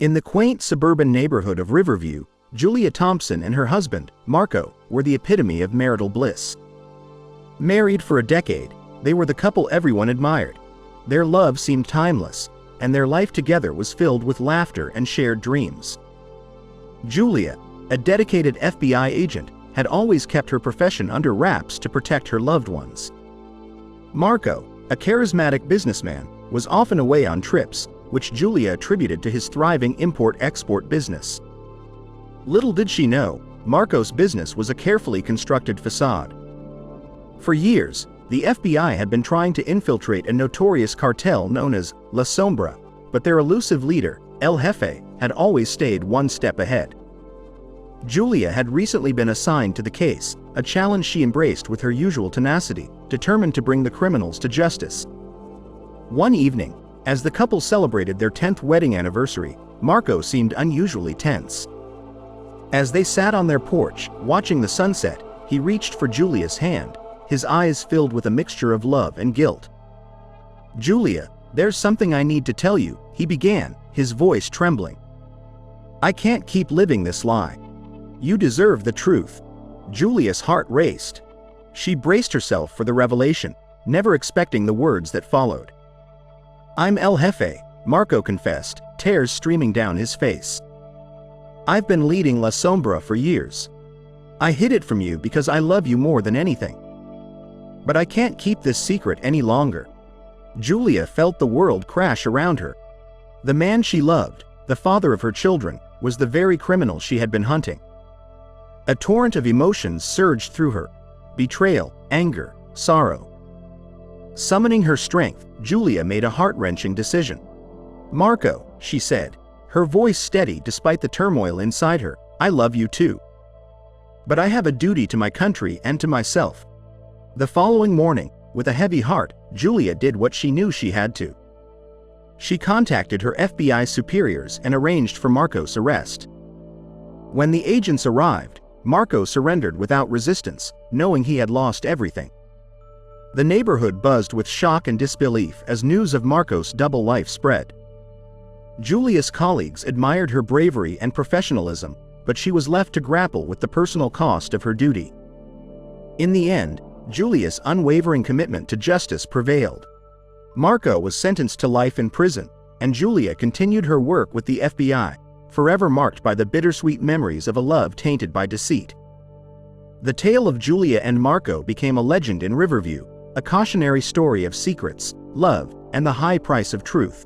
In the quaint suburban neighborhood of Riverview, Julia Thompson and her husband, Marco, were the epitome of marital bliss. Married for a decade, they were the couple everyone admired. Their love seemed timeless, and their life together was filled with laughter and shared dreams. Julia, a dedicated FBI agent, had always kept her profession under wraps to protect her loved ones. Marco, a charismatic businessman, was often away on trips, which Julia attributed to his thriving import-export business. Little did she know, Marco's business was a carefully constructed facade. For years, the FBI had been trying to infiltrate a notorious cartel known as La Sombra, but their elusive leader, El Jefe, had always stayed one step ahead. Julia had recently been assigned to the case, a challenge she embraced with her usual tenacity, determined to bring the criminals to justice. One evening, as the couple celebrated their 10th wedding anniversary, Marco seemed unusually tense. As they sat on their porch, watching the sunset, he reached for Julia's hand, his eyes filled with a mixture of love and guilt. "Julia, there's something I need to tell you," he began, his voice trembling. "I can't keep living this lie. You deserve the truth." Julia's heart raced. She braced herself for the revelation, never expecting the words that followed. "I'm El Jefe," Marco confessed, tears streaming down his face. "I've been leading La Sombra for years. I hid it from you because I love you more than anything. But I can't keep this secret any longer." Julia felt the world crash around her. The man she loved, the father of her children, was the very criminal she had been hunting. A torrent of emotions surged through her: betrayal, anger, sorrow. Summoning her strength, Julia made a heart-wrenching decision. "Marco," she said, her voice steady despite the turmoil inside her, "I love you too. But I have a duty to my country and to myself." The following morning, with a heavy heart, Julia did what she knew she had to. She contacted her FBI superiors and arranged for Marco's arrest. When the agents arrived, Marco surrendered without resistance, knowing he had lost everything. The neighborhood buzzed with shock and disbelief as news of Marco's double life spread. Julia's colleagues admired her bravery and professionalism, but she was left to grapple with the personal cost of her duty. In the end, Julia's unwavering commitment to justice prevailed. Marco was sentenced to life in prison, and Julia continued her work with the FBI, forever marked by the bittersweet memories of a love tainted by deceit. The tale of Julia and Marco became a legend in Riverview, a cautionary story of secrets, love, and the high price of truth.